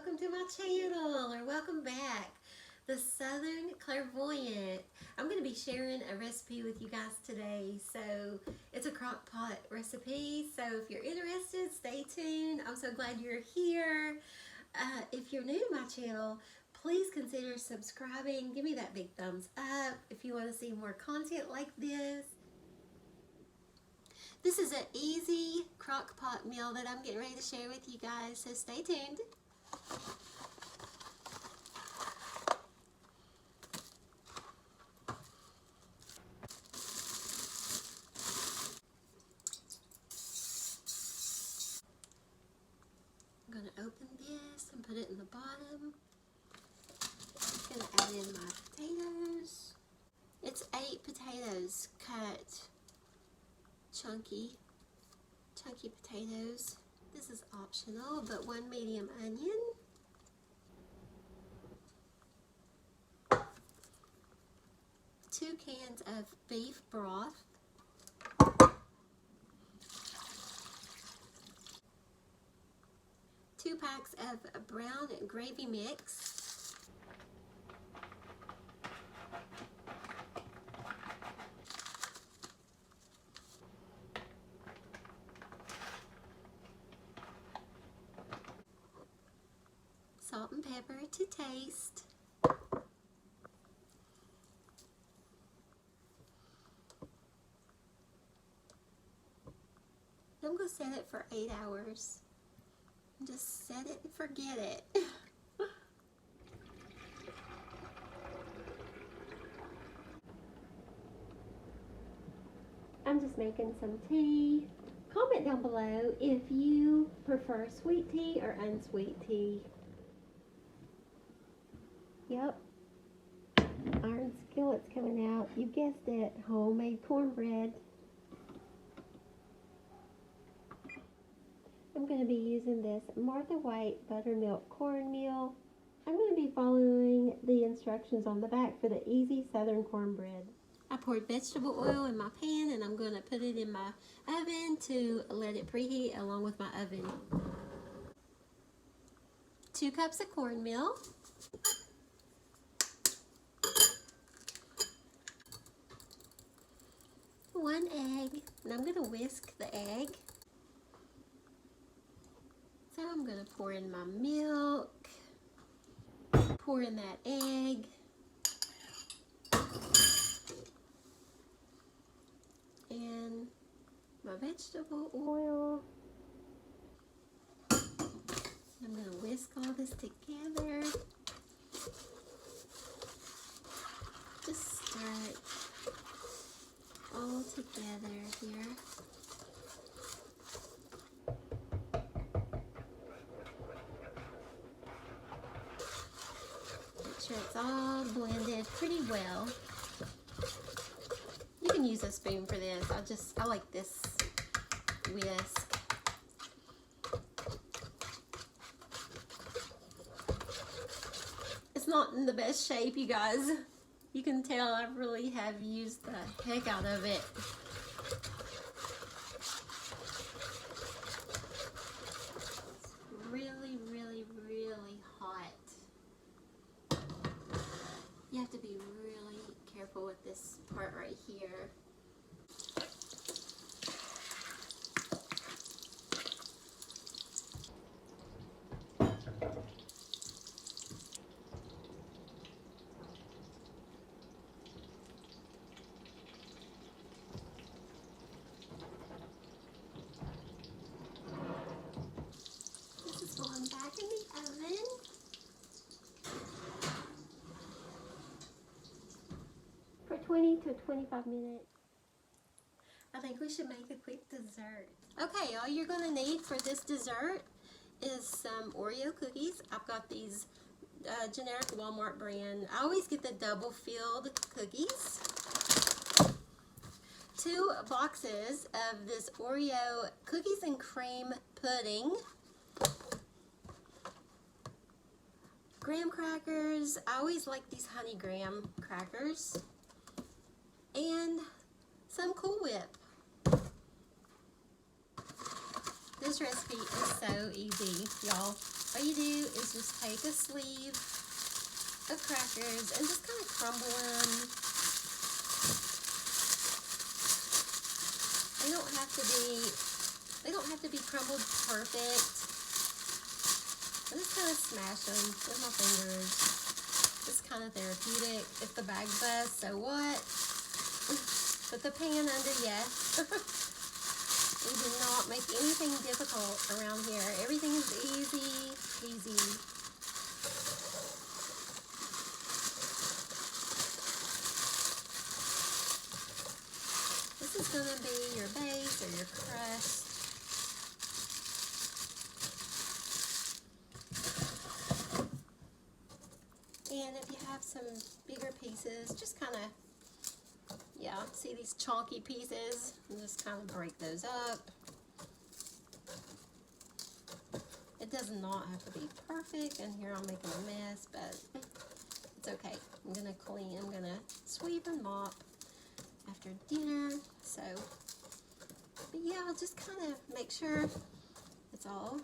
welcome to my channel, or welcome back. The Southern Clairvoyant. I'm going to be sharing a recipe with you guys today. So it's a crock pot recipe, so if you're interested, stay tuned. I'm so glad you're here. If you're new to my channel, please consider subscribing. Give me that big thumbs up if you want to see more content like this. This is an easy crock pot meal that I'm getting ready to share with you guys, so stay tuned. I'm going to open this and put it in the bottom. I'm going to add in my potatoes. It's 8 potatoes cut chunky potatoes. This is optional, but 1 medium onion. 2 cans of beef broth. 2 packs of brown gravy mix. Salt and pepper to taste. I'm going to set it for 8 hours. Just set it and forget it. I'm just making some tea. Comment down below if you prefer sweet tea or unsweet tea. Yep. Iron skillet's coming out. You guessed it. Homemade cornbread. I'm going to be using this Martha White buttermilk cornmeal. I'm going to be following the instructions on the back for the easy southern cornbread. I poured vegetable oil in my pan and I'm going to put it in my oven to let it preheat along with my oven. 2 cups of cornmeal. 1 egg. And I'm going to whisk the egg. So I'm going to pour in my milk, pour in that egg, and my vegetable oil. I'm going to whisk all this together. Just stir it all together here. Sure it's all blended pretty well. You can use a spoon for this. I like this whisk. It's not in the best shape, you guys. You can tell I really have used the heck out of it. It's really, really, really hot. You have to be really careful with this part right here. This is going back in the oven. For 20 to 25 minutes. I think we should make a quick dessert. Okay, all you're going to need for this dessert is some Oreo cookies. I've got these generic Walmart brand. I always get the double filled cookies. 2 boxes of this Oreo cookies and cream pudding. Graham crackers. I always like these honey graham crackers. And some Cool Whip. This recipe is so easy, y'all. all you do is just take a sleeve of crackers and just kind of crumble them. They don't have to be crumbled perfect. I just kind of smash them with my fingers. It's kind of therapeutic. If the bag busts, so what? Put the pan under you. We do not make anything difficult around here. Everything is easy peasy. This is going to be your base or your crust. And if you have some bigger pieces, just kind of, yeah, see these chalky pieces? And just kind of break those up. It does not have to be perfect, and here I'm making a mess, but it's okay. I'm gonna clean, I'm gonna sweep and mop after dinner, so, but yeah, I'll just kind of make sure it's all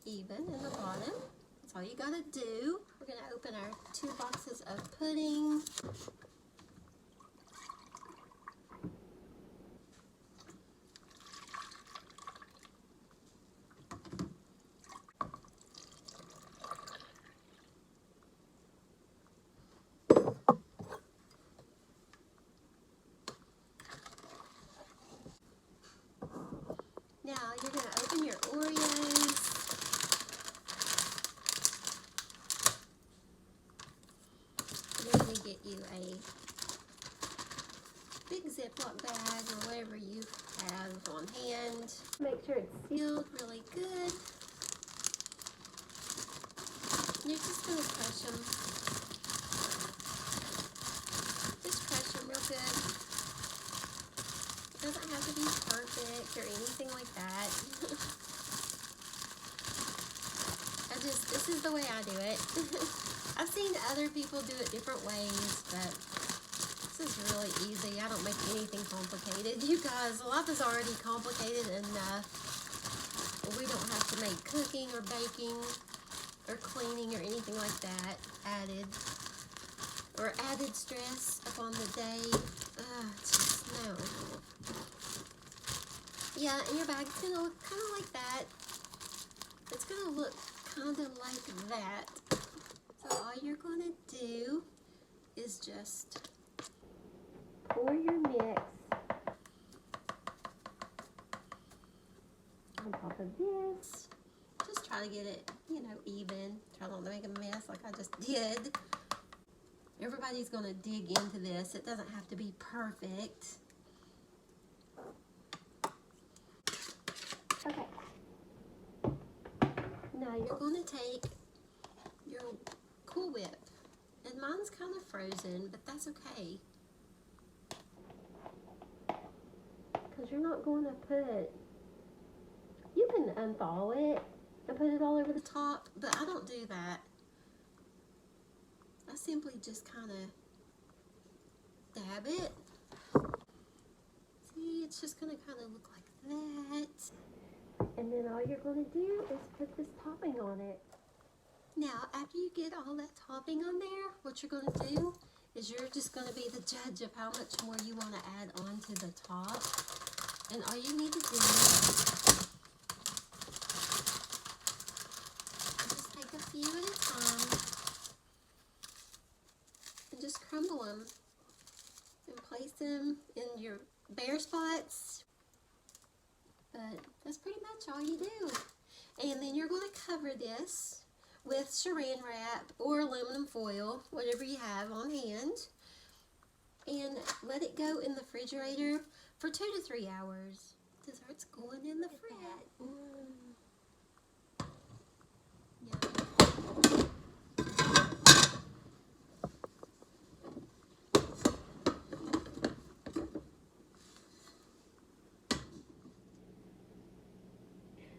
even in the bottom. That's all you gotta do. We're gonna open our 2 boxes of pudding. Now you're going to open your Oreos. You're going to get you a big Ziploc bag or whatever you have on hand. Make sure it's sealed really good. You're just going to crush them. Just crush them real good. It doesn't have to be perfect or anything like that. This is the way I do it. I've seen other people do it different ways, but this is really easy. I don't make anything complicated. You guys, life is already complicated enough. We don't have to make cooking or baking or cleaning or anything like that added stress upon the day. It's just, no. Yeah, and your bag's gonna look kind of like that. It's gonna look kind of like that. So all you're gonna do is just pour your mix on top of this. Just try to get it, even. Try not to make a mess like I just did. Everybody's gonna dig into this. It doesn't have to be perfect. Okay. Now you're going to take your Cool Whip. And mine's kind of frozen, but that's okay. Because you're not going to you can unthaw it and put it all over the top, but I don't do that. I simply just kind of dab it. See, it's just going to kind of look like that. And then all you're going to do is put this topping on it. Now, after you get all that topping on there, what you're going to do is you're just going to be the judge of how much more you want to add on to the top. And all you need to do is just take a few at a time and just crumble them and place them in your bare spots. But that's pretty much all you do. And then you're going to cover this with saran wrap or aluminum foil, whatever you have on hand, and let it go in the refrigerator for 2 to 3 hours. Dessert's going in the fridge. Yeah.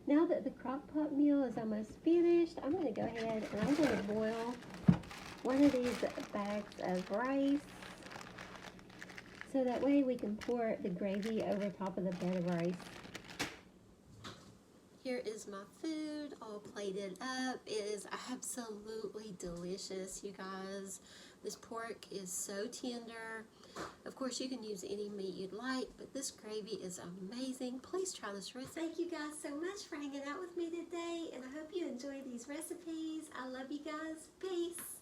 Now that the crock pot meal is almost finished, I'm going to go ahead and I'm going to boil one of these bags of rice. So that way we can pour the gravy over top of the bed of rice. Here is my food all plated up. It is absolutely delicious, you guys. This pork is so tender. Of course, you can use any meat you'd like, but this gravy is amazing. Please try this recipe. Thank you guys so much for hanging out with me today, and I hope you enjoy these recipes. I love you guys. Peace.